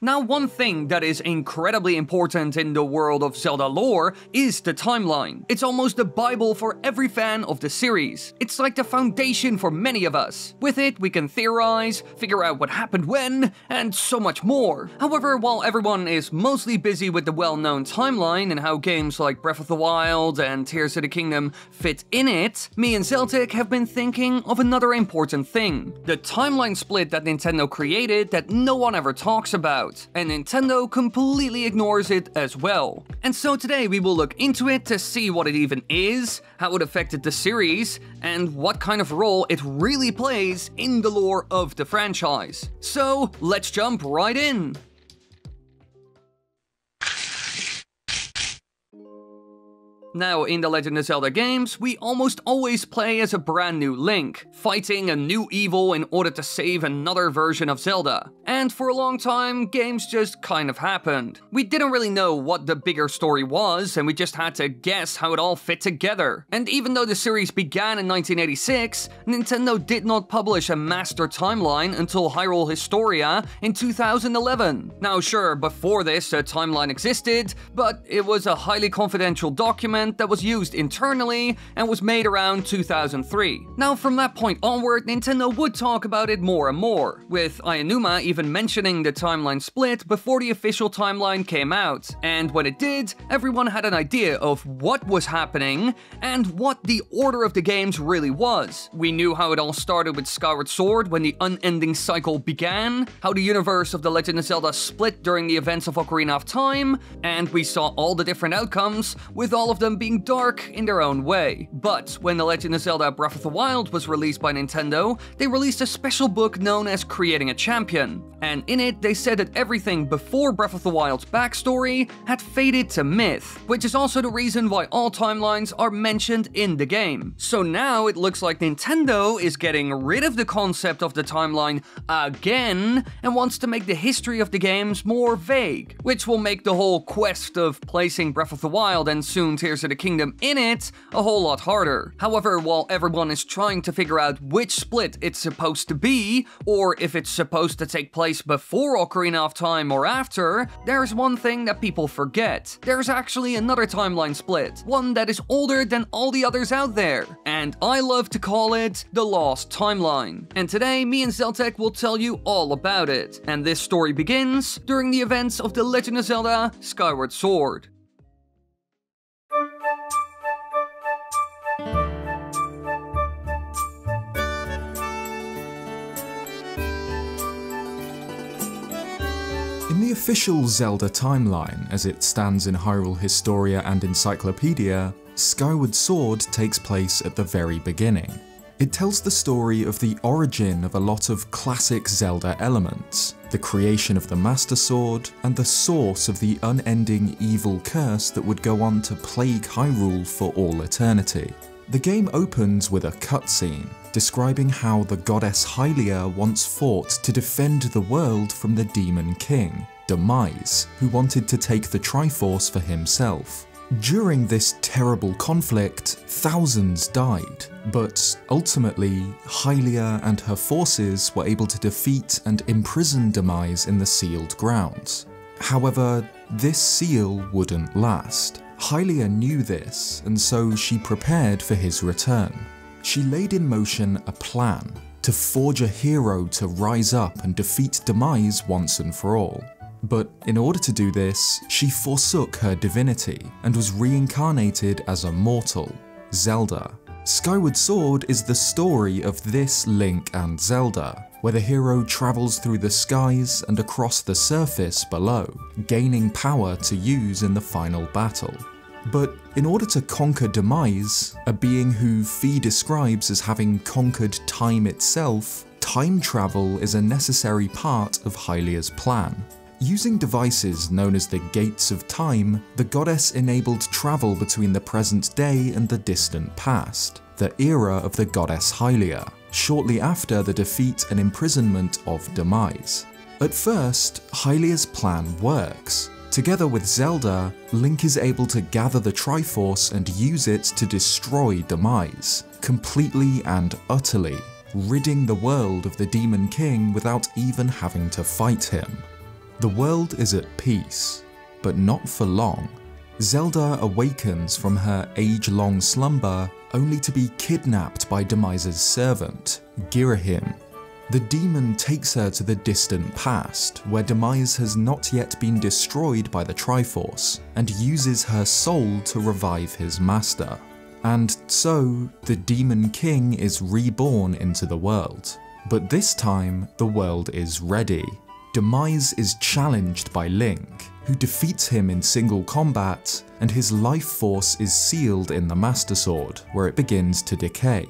Now, one thing that is incredibly important in the world of Zelda lore is the timeline. It's almost the Bible for every fan of the series. It's like the foundation for many of us. With it, we can theorize, figure out what happened when, and so much more. However, while everyone is mostly busy with the well-known timeline and how games like Breath of the Wild and Tears of the Kingdom fit in it, me and Zeltic have been thinking of another important thing. The timeline split that Nintendo created that no one ever talks about. And Nintendo completely ignores it as well. And so today we will look into it to see what it even is, how it affected the series, and what kind of role it really plays in the lore of the franchise. So let's jump right in! Now, in the Legend of Zelda games, we almost always play as a brand new Link, fighting a new evil in order to save another version of Zelda. And for a long time, games just kind of happened. We didn't really know what the bigger story was, and we just had to guess how it all fit together. And even though the series began in 1986, Nintendo did not publish a master timeline until Hyrule Historia in 2011. Now sure, before this, a timeline existed, but it was a highly confidential document that was used internally and was made around 2003. Now from that point onward, Nintendo would talk about it more and more, with Aonuma even mentioning the timeline split before the official timeline came out. And when it did, everyone had an idea of what was happening and what the order of the games really was. We knew how it all started with Skyward Sword when the unending cycle began, how the universe of The Legend of Zelda split during the events of Ocarina of Time, and we saw all the different outcomes, with all of them being dark in their own way. But when The Legend of Zelda Breath of the Wild was released by Nintendo, they released a special book known as Creating a Champion. And in it, they said that everything before Breath of the Wild's backstory had faded to myth, which is also the reason why all timelines are mentioned in the game. So now it looks like Nintendo is getting rid of the concept of the timeline again and wants to make the history of the games more vague, which will make the whole quest of placing Breath of the Wild and soon Tears of the Kingdom in it a whole lot harder. However, while everyone is trying to figure out which split it's supposed to be, or if it's supposed to take place before Ocarina of Time or after, there's one thing that people forget. There's actually another timeline split, one that is older than all the others out there, and I love to call it the Lost Timeline. And today, me and Zeltic will tell you all about it, and this story begins during the events of The Legend of Zelda Skyward Sword. In the official Zelda timeline, as it stands in Hyrule Historia and Encyclopedia, Skyward Sword takes place at the very beginning. It tells the story of the origin of a lot of classic Zelda elements, the creation of the Master Sword, and the source of the unending evil curse that would go on to plague Hyrule for all eternity. The game opens with a cutscene, describing how the goddess Hylia once fought to defend the world from the Demon King, Demise, who wanted to take the Triforce for himself. During this terrible conflict, thousands died, but ultimately, Hylia and her forces were able to defeat and imprison Demise in the sealed grounds. However, this seal wouldn't last. Hylia knew this, and so she prepared for his return. She laid in motion a plan to forge a hero to rise up and defeat Demise once and for all. But in order to do this, she forsook her divinity and was reincarnated as a mortal, Zelda. Skyward Sword is the story of this Link and Zelda, where the hero travels through the skies and across the surface below, gaining power to use in the final battle. But in order to conquer Demise, a being who Fi describes as having conquered time itself, time travel is a necessary part of Hylia's plan. Using devices known as the Gates of Time, the goddess enabled travel between the present day and the distant past, the era of the goddess Hylia, shortly after the defeat and imprisonment of Demise. At first, Hylia's plan works. Together with Zelda, Link is able to gather the Triforce and use it to destroy Demise, completely and utterly, ridding the world of the Demon King without even having to fight him. The world is at peace, but not for long. Zelda awakens from her age-long slumber only to be kidnapped by Demise's servant, Girahim. The demon takes her to the distant past, where Demise has not yet been destroyed by the Triforce, and uses her soul to revive his master. And so, the Demon King is reborn into the world. But this time, the world is ready. Demise is challenged by Link, who defeats him in single combat, and his life force is sealed in the Master Sword, where it begins to decay.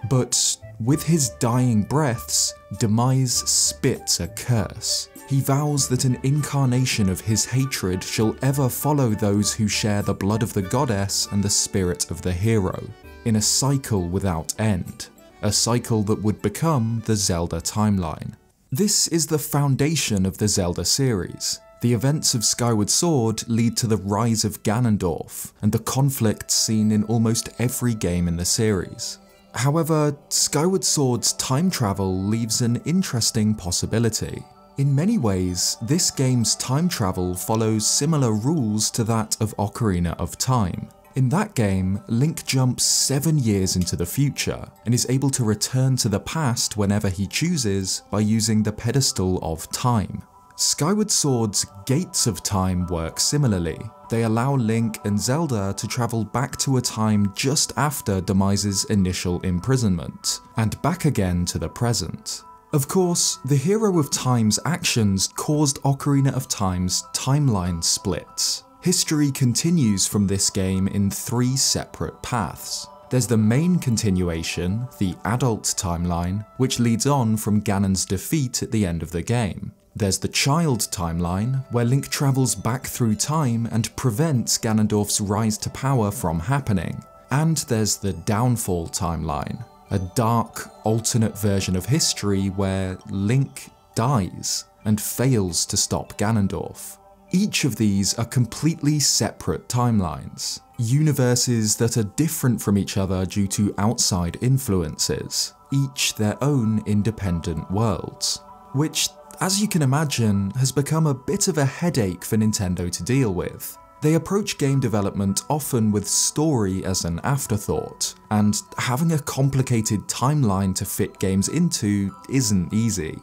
But with his dying breaths, Demise spits a curse. He vows that an incarnation of his hatred shall ever follow those who share the blood of the goddess and the spirit of the hero, in a cycle without end. A cycle that would become the Zelda timeline. This is the foundation of the Zelda series. The events of Skyward Sword lead to the rise of Ganondorf, and the conflicts seen in almost every game in the series. However, Skyward Sword's time travel leaves an interesting possibility. In many ways, this game's time travel follows similar rules to that of Ocarina of Time. In that game, Link jumps 7 years into the future, and is able to return to the past whenever he chooses by using the pedestal of time. Skyward Sword's Gates of Time work similarly. They allow Link and Zelda to travel back to a time just after Demise's initial imprisonment, and back again to the present. Of course, the Hero of Time's actions caused Ocarina of Time's timeline splits. History continues from this game in 3 separate paths. There's the main continuation, the adult timeline, which leads on from Ganon's defeat at the end of the game. There's the child timeline, where Link travels back through time and prevents Ganondorf's rise to power from happening. And there's the downfall timeline, a dark, alternate version of history where Link dies and fails to stop Ganondorf. Each of these are completely separate timelines, universes that are different from each other due to outside influences, each their own independent worlds, which, as you can imagine, has become a bit of a headache for Nintendo to deal with. They approach game development often with story as an afterthought, and having a complicated timeline to fit games into isn't easy.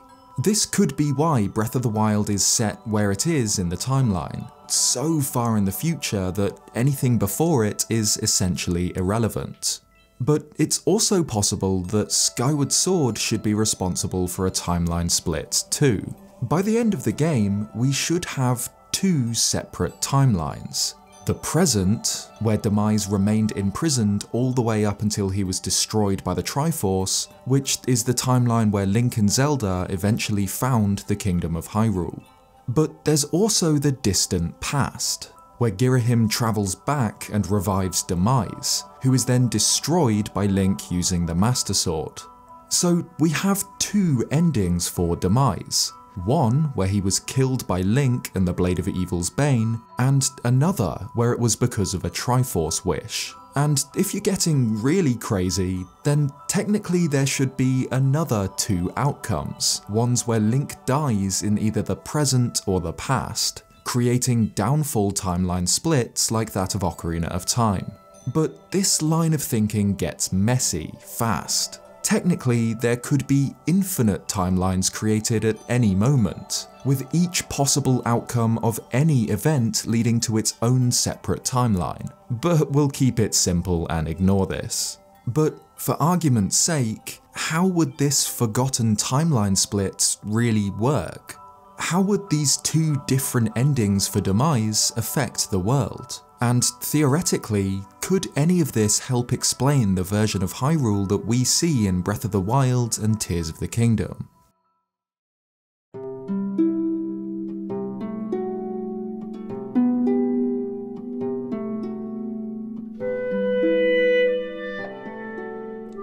This could be why Breath of the Wild is set where it is in the timeline, so far in the future that anything before it is essentially irrelevant. But it's also possible that Skyward Sword should be responsible for a timeline split too. By the end of the game, we should have 2 separate timelines. The present, where Demise remained imprisoned all the way up until he was destroyed by the Triforce, which is the timeline where Link and Zelda eventually found the Kingdom of Hyrule. But there's also the distant past, where Girahim travels back and revives Demise, who is then destroyed by Link using the Master Sword. So we have 2 endings for Demise. One where he was killed by Link and the Blade of Evil's Bane, and another where it was because of a Triforce wish. And if you're getting really crazy, then technically there should be another 2 outcomes, ones where Link dies in either the present or the past, creating downfall timeline splits like that of Ocarina of Time. But this line of thinking gets messy fast. Technically, there could be infinite timelines created at any moment, with each possible outcome of any event leading to its own separate timeline. But we'll keep it simple and ignore this. But for argument's sake, how would this forgotten timeline split really work? How would these 2 different endings for Demise affect the world? And theoretically, could any of this help explain the version of Hyrule that we see in Breath of the Wild and Tears of the Kingdom?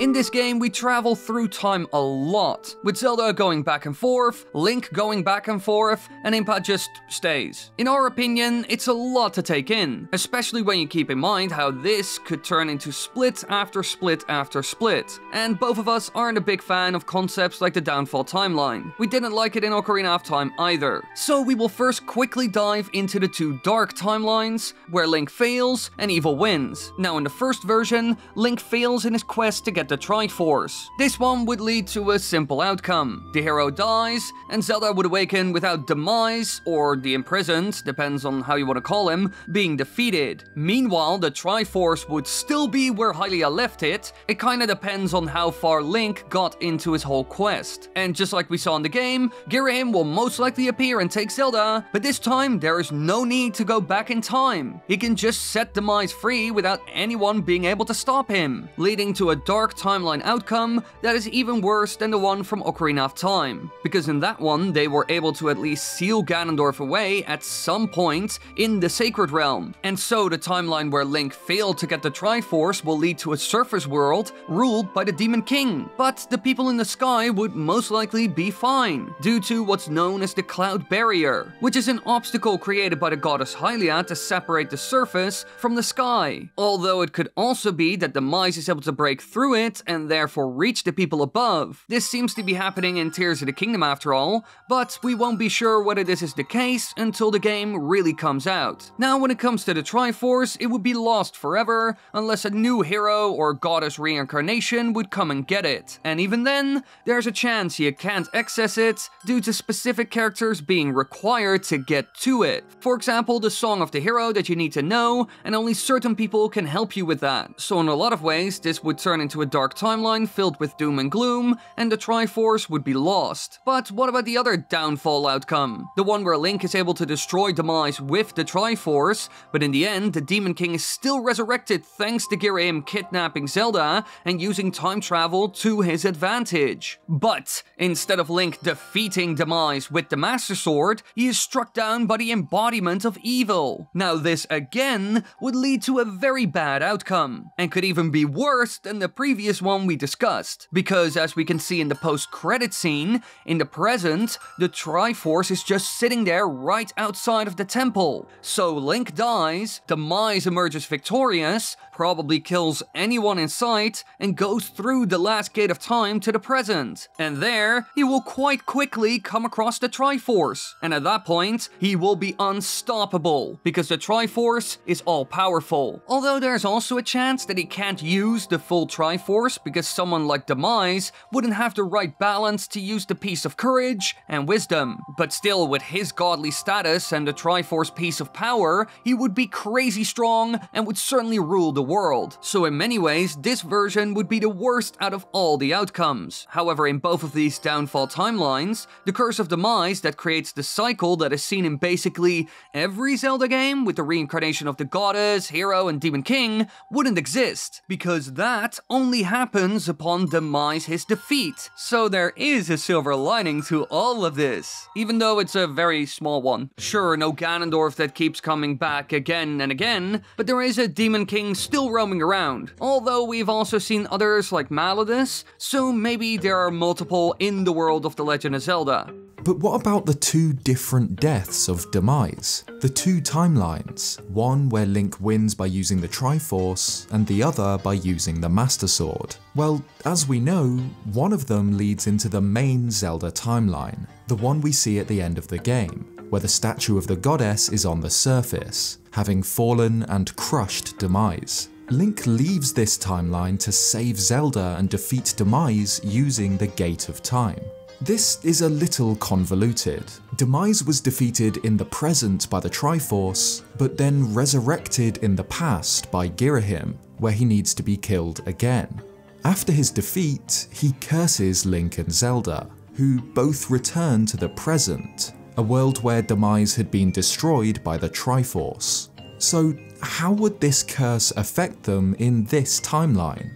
In this game, we travel through time a lot, with Zelda going back and forth, Link going back and forth, and Impa just stays. In our opinion, it's a lot to take in, especially when you keep in mind how this could turn into split after split after split, and both of us aren't a big fan of concepts like the downfall timeline. We didn't like it in Ocarina of Time either. So we will first quickly dive into the two dark timelines, where Link fails and evil wins. Now in the first version, Link fails in his quest to get the triforce. This one would lead to a simple outcome. The hero dies, and Zelda would awaken without Demise, or the imprisoned, depends on how you want to call him, being defeated. Meanwhile, the triforce would still be where Hylia left it. It kinda depends on how far Link got into his whole quest. And just like we saw in the game, Girahim will most likely appear and take Zelda, but this time there is no need to go back in time. He can just set Demise free without anyone being able to stop him, leading to a dark timeline outcome that is even worse than the one from Ocarina of Time, because in that one they were able to at least seal Ganondorf away at some point in the Sacred Realm, and so the timeline where Link failed to get the Triforce will lead to a surface world ruled by the Demon King, but the people in the sky would most likely be fine, due to what's known as the Cloud Barrier, which is an obstacle created by the goddess Hylia to separate the surface from the sky, although it could also be that Demise is able to break through it and therefore reach the people above. This seems to be happening in Tears of the Kingdom after all, but we won't be sure whether this is the case until the game really comes out. Now when it comes to the Triforce, it would be lost forever unless a new hero or goddess reincarnation would come and get it, and even then, there's a chance you can't access it due to specific characters being required to get to it. For example, the song of the hero that you need to know, and only certain people can help you with that. So in a lot of ways, this would turn into a dark timeline filled with doom and gloom, and the Triforce would be lost. But what about the other downfall outcome? The one where Link is able to destroy Demise with the Triforce, but in the end, the Demon King is still resurrected thanks to Girahim kidnapping Zelda and using time travel to his advantage. But instead of Link defeating Demise with the Master Sword, he is struck down by the embodiment of evil. Now this again would lead to a very bad outcome, and could even be worse than the previous one we discussed, because as we can see in the post-credit scene, in the present, the Triforce is just sitting there right outside of the temple. So Link dies, Demise emerges victorious, probably kills anyone in sight, and goes through the last gate of time to the present. And there, he will quite quickly come across the Triforce. And at that point, he will be unstoppable, because the Triforce is all-powerful. Although there's also a chance that he can't use the full Triforce, because someone like Demise wouldn't have the right balance to use the Piece of Courage and Wisdom. But still, with his godly status and the Triforce Piece of Power, he would be crazy strong and would certainly rule the world. So in many ways, this version would be the worst out of all the outcomes. However, in both of these downfall timelines, the Curse of Demise that creates the cycle that is seen in basically every Zelda game with the reincarnation of the goddess, hero, and Demon King wouldn't exist, because that only happens upon Demise his defeat. So there is a silver lining to all of this, even though it's a very small one. Sure, no Ganondorf that keeps coming back again and again, but there is a Demon King still roaming around, although we've also seen others like Malice, so maybe there are multiple in the world of The Legend of Zelda. But what about the two different deaths of Demise? The two timelines, one where Link wins by using the Triforce, and the other by using the Master Sword. Well, as we know, one of them leads into the main Zelda timeline, the one we see at the end of the game, where the statue of the goddess is on the surface, having fallen and crushed Demise. Link leaves this timeline to save Zelda and defeat Demise using the Gate of Time. This is a little convoluted. Demise was defeated in the present by the Triforce, but then resurrected in the past by Girahim, where he needs to be killed again. After his defeat, he curses Link and Zelda, who both return to the present, a world where Demise had been destroyed by the Triforce. So how would this curse affect them in this timeline?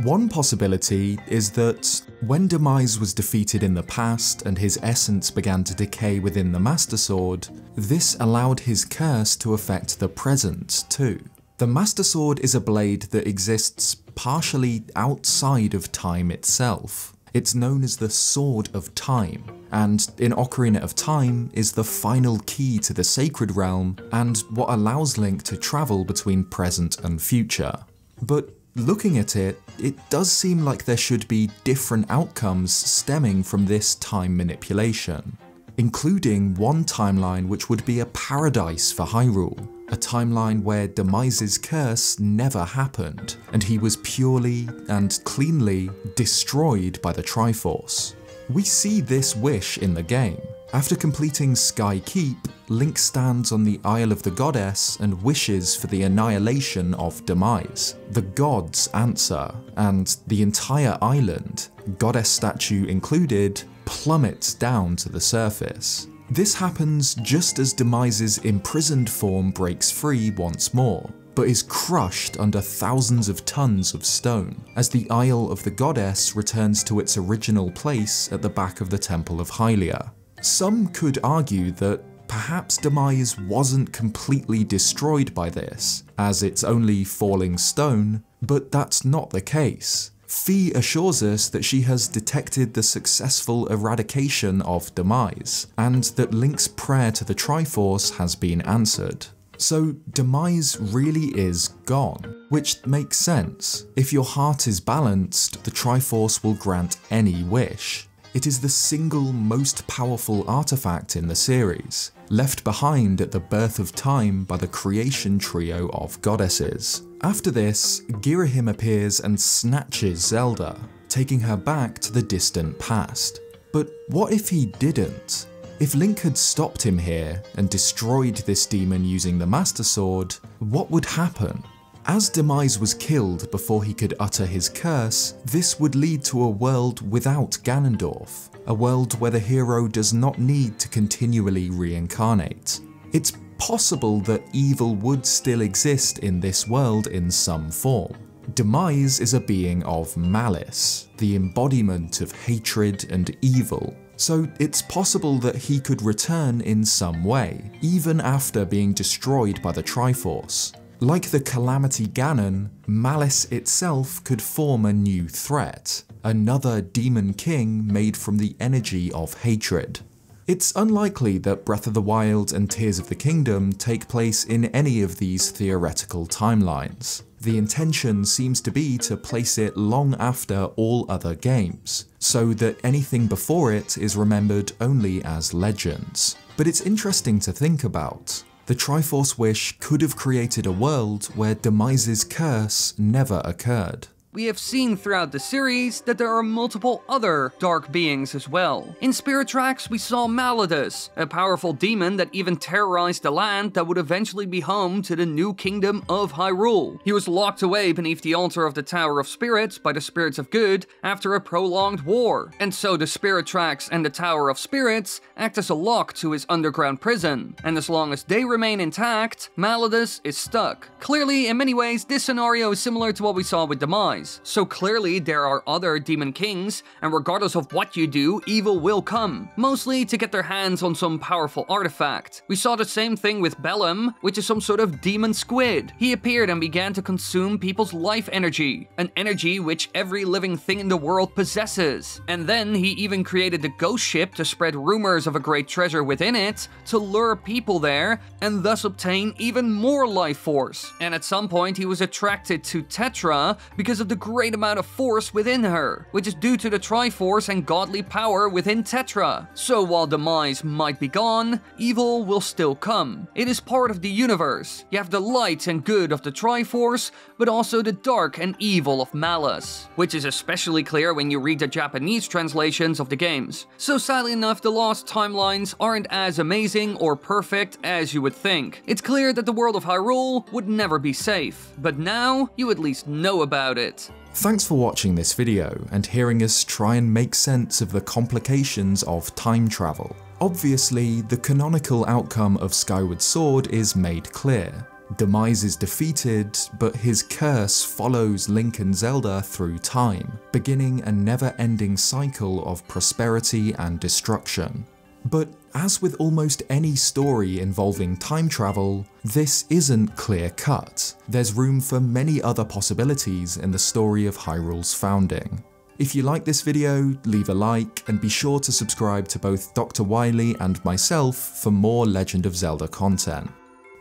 One possibility is that when Demise was defeated in the past and his essence began to decay within the Master Sword, this allowed his curse to affect the present too. The Master Sword is a blade that exists partially outside of time itself. It's known as the Sword of Time, and in Ocarina of Time is the final key to the Sacred Realm and what allows Link to travel between present and future. But looking at it, it does seem like there should be different outcomes stemming from this time manipulation, including one timeline which would be a paradise for Hyrule, a timeline where Demise's curse never happened, and he was purely and cleanly destroyed by the Triforce. We see this wish in the game. After completing Sky Keep, Link stands on the Isle of the Goddess and wishes for the annihilation of Demise. The gods answer, and the entire island, goddess statue included, plummets down to the surface. This happens just as Demise's imprisoned form breaks free once more, but is crushed under thousands of tons of stone, as the Isle of the Goddess returns to its original place at the back of the Temple of Hylia. Some could argue that perhaps Demise wasn't completely destroyed by this, as it's only falling stone, but that's not the case. Fee assures us that she has detected the successful eradication of Demise, and that Link's prayer to the Triforce has been answered. So Demise really is gone, which makes sense. If your heart is balanced, the Triforce will grant any wish. It is the single most powerful artifact in the series, left behind at the birth of time by the creation trio of goddesses. After this, Girahim appears and snatches Zelda, taking her back to the distant past. But what if he didn't? If Link had stopped him here and destroyed this demon using the Master Sword, what would happen? As Demise was killed before he could utter his curse, this would lead to a world without Ganondorf, a world where the hero does not need to continually reincarnate. It's possible that evil would still exist in this world in some form. Demise is a being of malice, the embodiment of hatred and evil, so it's possible that he could return in some way, even after being destroyed by the Triforce. Like the Calamity Ganon, Malice itself could form a new threat, another Demon King made from the energy of hatred. It's unlikely that Breath of the Wild and Tears of the Kingdom take place in any of these theoretical timelines. The intention seems to be to place it long after all other games, so that anything before it is remembered only as legends. But it's interesting to think about. The Triforce Wish could have created a world where Demise's curse never occurred. We have seen throughout the series that there are multiple other dark beings as well. In Spirit Tracks, we saw Malicious, a powerful demon that even terrorized the land that would eventually be home to the new kingdom of Hyrule. He was locked away beneath the altar of the Tower of Spirits by the Spirits of Good after a prolonged war, and so the Spirit Tracks and the Tower of Spirits act as a lock to his underground prison, and as long as they remain intact, Malicious is stuck. Clearly, in many ways, this scenario is similar to what we saw with Demise. So clearly there are other Demon Kings, and regardless of what you do, evil will come, mostly to get their hands on some powerful artifact. We saw the same thing with Bellum, which is some sort of demon squid. He appeared and began to consume people's life energy, an energy which every living thing in the world possesses. And then he even created the ghost ship to spread rumors of a great treasure within it, to lure people there, and thus obtain even more life force. And at some point he was attracted to Tetra because of the great amount of force within her, which is due to the Triforce and godly power within Tetra. So while Demise might be gone, evil will still come. It is part of the universe. You have the light and good of the Triforce, but also the dark and evil of Malice, which is especially clear when you read the Japanese translations of the games. So sadly enough, the lost timelines aren't as amazing or perfect as you would think. It's clear that the world of Hyrule would never be safe, but now you at least know about it. Thanks for watching this video and hearing us try and make sense of the complications of time travel. Obviously, the canonical outcome of Skyward Sword is made clear. Demise is defeated, but his curse follows Link and Zelda through time, beginning a never-ending cycle of prosperity and destruction. But as with almost any story involving time travel, this isn't clear-cut. There's room for many other possibilities in the story of Hyrule's founding. If you like this video, leave a like, and be sure to subscribe to both Dr. Wily and myself for more Legend of Zelda content.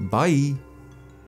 Bye!